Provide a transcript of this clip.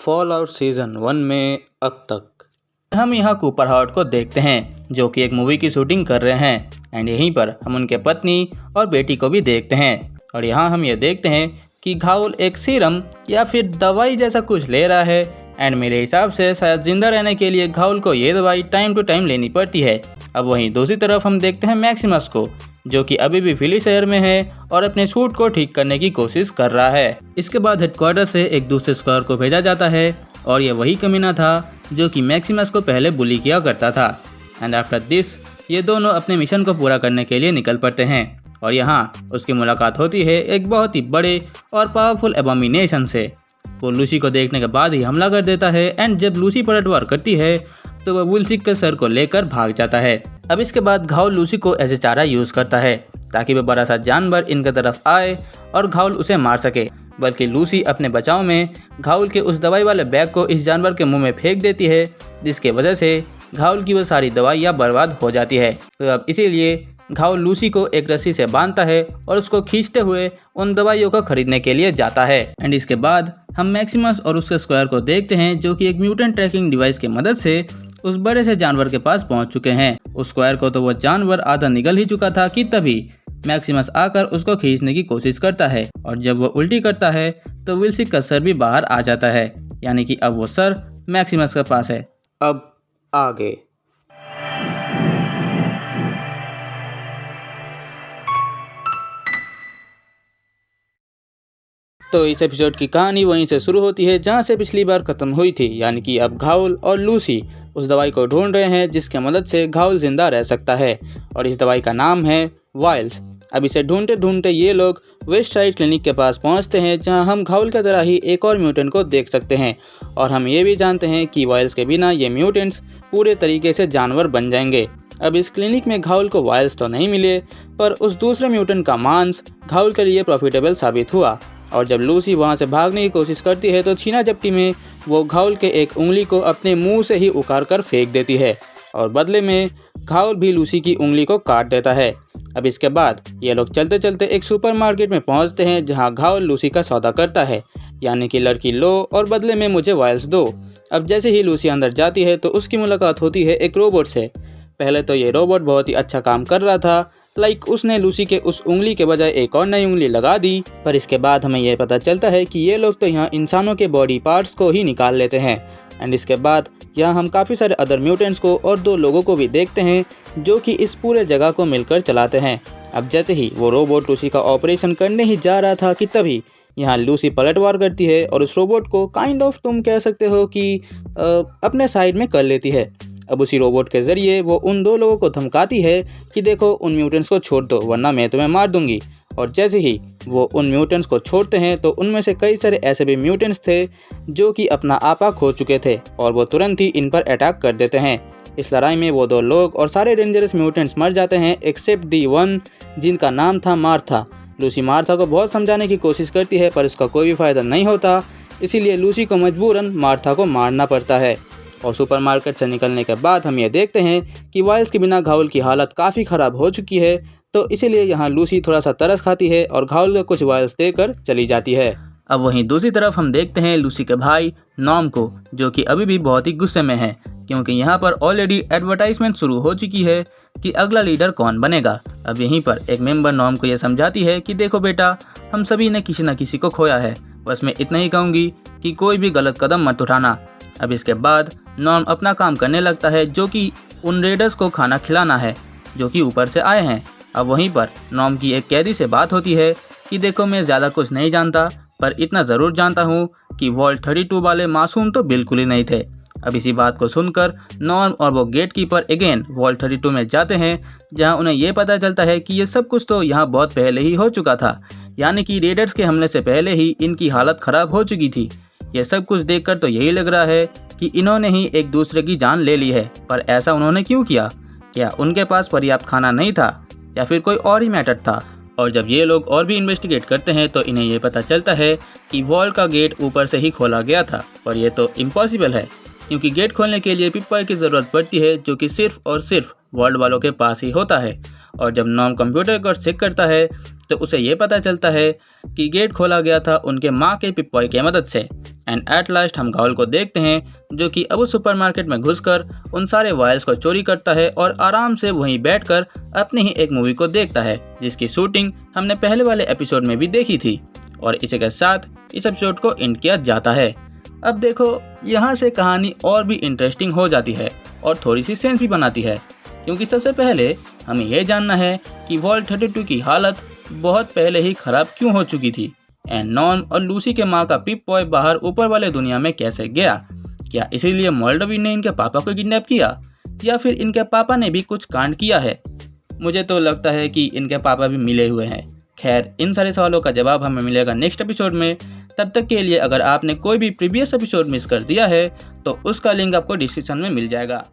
Fall out season 1 में अब तक हम यहाँ कूपर हावर्ड को देखते हैं जो कि एक मूवी की शूटिंग कर रहे हैं एंड यहीं पर हम उनके पत्नी और बेटी को भी देखते हैं और यहाँ हम ये देखते हैं कि घाउल एक सीरम या फिर दवाई जैसा कुछ ले रहा है एंड मेरे हिसाब से शायद जिंदा रहने के लिए घाउल को ये दवाई टाइम टू टाइम लेनी पड़ती है। अब वहीं दूसरी तरफ हम देखते हैं मैक्सिमस को जो कि अभी भी फिली शहर में है और अपने सूट को ठीक करने की कोशिश कर रहा है। इसके बाद हेडक्वार्टर से एक दूसरे स्क्वायर को भेजा जाता है और ये वही कमीना था जो कि मैक्सिमस को पहले बुली किया करता था। एंड आफ्टर दिस ये दोनों अपने मिशन को पूरा करने के लिए निकल पड़ते हैं और यहाँ उसकी मुलाकात होती है एक बहुत ही बड़े और पावरफुल एबोमिनेशन से। वो लूसी को देखने के बाद ही हमला कर देता है एंड जब लूसी पलटवार करती है तो वह विल्सिक के सर को लेकर भाग जाता है। अब इसके बाद घाउल लूसी को एज ए चारा यूज करता है ताकि वह बड़ा सा जानवर इनके तरफ आए और घाउल उसे मार सके, बल्कि लूसी अपने बचाव में घाउल के उस दवाई वाले बैग को इस जानवर के मुंह में फेंक देती है जिसके वजह से घाउल की वो सारी दवाइयाँ बर्बाद हो जाती है। तो अब इसीलिए घाउल लूसी को एक रस्सी से बांधता है और उसको खींचते हुए उन दवाइयों को खरीदने के लिए जाता है। एंड इसके बाद हम मैक्सिमस और उसके स्क्वायर को देखते हैं जो कि एक म्यूटेंट ट्रैकिंग डिवाइस की मदद से उस बड़े से जानवर के पास पहुंच चुके हैं। उस स्क्वायर को तो वो जानवर आधा निगल ही चुका था कि तभी मैक्सिमस आकर उसको खींचने की कोशिश करता है और जब वो उल्टी करता है तो विल्सिक का सर भी बाहर आ जाता है, यानी कि अब वो सर मैक्सिमस के पास है। अब आगे तो इस एपिसोड की कहानी वहीं से शुरू होती है जहां से पिछली बार खत्म हुई थी, यानी कि अब घाउल और लूसी उस दवाई को ढूंढ रहे हैं जिसके मदद से घाउल जिंदा रह सकता है और इस दवाई का नाम है वाइल्स। अब इसे ढूंढते ढूंढते ये लोग वेस्ट साइड क्लिनिक के पास पहुंचते हैं जहां हम घाउल की तरह ही एक और म्यूटेंट को देख सकते हैं और हम ये भी जानते हैं कि वाइल्स के बिना ये म्यूटेंट्स पूरे तरीके से जानवर बन जाएंगे। अब इस क्लिनिक में घाउल को वाइल्स तो नहीं मिले पर उस दूसरे म्यूटेंट का मांस घाउल के लिए प्रॉफिटेबल साबित हुआ और जब लूसी वहां से भागने की कोशिश करती है तो छीना झपटी में वो घाउल के एक उंगली को अपने मुंह से ही उखाड़ कर फेंक देती है और बदले में घाउल भी लूसी की उंगली को काट देता है। अब इसके बाद ये लोग चलते चलते एक सुपरमार्केट में पहुंचते हैं जहां घाउल लूसी का सौदा करता है, यानी कि लड़की लो और बदले में मुझे वाइल्स दो। अब जैसे ही लूसी अंदर जाती है तो उसकी मुलाकात होती है एक रोबोट से। पहले तो ये रोबोट बहुत ही अच्छा काम कर रहा था, लाइक उसने लूसी के उस उंगली के बजाय एक और नई उंगली लगा दी, पर इसके बाद हमें यह पता चलता है कि ये लोग तो यहाँ इंसानों के बॉडी पार्ट्स को ही निकाल लेते हैं। एंड इसके बाद यहाँ हम काफ़ी सारे अदर म्यूटेंट्स को और 2 लोगों को भी देखते हैं जो कि इस पूरे जगह को मिलकर चलाते हैं। अब जैसे ही वो रोबोट लूसी का ऑपरेशन करने ही जा रहा था कि तभी यहाँ लूसी पलटवार करती है और उस रोबोट को काइंड ऑफ तुम कह सकते हो कि अपने साइड में कर लेती है। अब उसी रोबोट के ज़रिए वो उन 2 लोगों को धमकाती है कि देखो उन म्यूटेंट्स को छोड़ दो वरना मैं तुम्हें मार दूंगी। और जैसे ही वो उन म्यूटेंट्स को छोड़ते हैं तो उनमें से कई सारे ऐसे भी म्यूटेंट्स थे जो कि अपना आपा खो चुके थे और वो तुरंत ही इन पर अटैक कर देते हैं। इस लड़ाई में वो 2 लोग और सारे डेंजरस म्यूटेंट्स मर जाते हैं एक्सेप्ट दी वन जिनका नाम था मार्था। लूसी मार्था को बहुत समझाने की कोशिश करती है पर उसका कोई भी फ़ायदा नहीं होता, इसीलिए लूसी को मजबूरन मार्था को मारना पड़ता है। और सुपरमार्केट से निकलने के बाद हम ये देखते हैं कि वाइल्स के बिना घाउल की हालत काफ़ी ख़राब हो चुकी है, तो इसीलिए यहाँ लूसी थोड़ा सा तरस खाती है और घाउल को कुछ वाइल्स देकर चली जाती है। अब वहीं दूसरी तरफ हम देखते हैं लूसी के भाई नॉम को जो कि अभी भी बहुत ही गुस्से में है क्योंकि यहाँ पर ऑलरेडी एडवर्टाइजमेंट शुरू हो चुकी है कि अगला लीडर कौन बनेगा। अब यहीं पर एक मेंबर नॉम को यह समझाती है कि देखो बेटा, हम सभी ने किसी न किसी को खोया है, बस मैं इतना ही कहूँगी कि कोई भी गलत कदम मत उठाना। अब इसके बाद नॉर्म अपना काम करने लगता है जो कि उन रेडर्स को खाना खिलाना है जो कि ऊपर से आए हैं। अब वहीं पर नॉर्म की एक कैदी से बात होती है कि देखो मैं ज़्यादा कुछ नहीं जानता पर इतना ज़रूर जानता हूँ कि वॉल्ट 32 वाले मासूम तो बिल्कुल ही नहीं थे। अब इसी बात को सुनकर नॉर्म और वो गेट कीपर अगेन वॉल्ट 32 में जाते हैं जहाँ उन्हें ये पता चलता है कि ये सब कुछ तो यहाँ बहुत पहले ही हो चुका था, यानी कि रेडर्स के हमले से पहले ही इनकी हालत ख़राब हो चुकी थी। ये सब कुछ देखकर तो यही लग रहा है कि इन्होंने ही एक दूसरे की जान ले ली है, पर ऐसा उन्होंने क्यों किया? क्या उनके पास पर्याप्त खाना नहीं था या फिर कोई और ही मैटर था? और जब ये लोग और भी इन्वेस्टिगेट करते हैं तो इन्हें ये पता चलता है कि वॉल का गेट ऊपर से ही खोला गया था और ये तो इम्पॉसिबल है क्योंकि गेट खोलने के लिए पिपर की ज़रूरत पड़ती है जो कि सिर्फ और सिर्फ वर्ल्ड वालों के पास ही होता है और जब नॉर्म कंप्यूटर को चेक करता है तो उसे ये पता चलता है कि गेट खोला गया था उनके माँ के पिप-बॉय की मदद से। एंड एट लास्ट हम घावल को देखते हैं जो कि अब उस सुपरमार्केट में घुसकर उन सारे वायल्स को चोरी करता है और आराम से वहीं बैठकर अपनी ही एक मूवी को देखता है जिसकी शूटिंग हमने पहले वाले एपिसोड में भी देखी थी। और इसी के साथ इस एपिसोड को एंड किया जाता है। अब देखो, यहाँ से कहानी और भी इंटरेस्टिंग हो जाती है और थोड़ी सी सेंस भी बनाती है, क्योंकि सबसे पहले हमें यह जानना है कि वॉल्ट 32 की हालत बहुत पहले ही खराब क्यों हो चुकी थी एंड नॉर्म और लूसी के माँ का पिप-बॉय बाहर ऊपर वाले दुनिया में कैसे गया। क्या इसीलिए मोल्डोवी ने इनके पापा को किडनैप किया या फिर इनके पापा ने भी कुछ कांड किया है? मुझे तो लगता है कि इनके पापा भी मिले हुए हैं। खैर, इन सारे सवालों का जवाब हमें मिलेगा नेक्स्ट एपिसोड में। तब तक के लिए अगर आपने कोई भी प्रीवियस एपिसोड मिस कर दिया है तो उसका लिंक आपको डिस्क्रिप्शन में मिल जाएगा।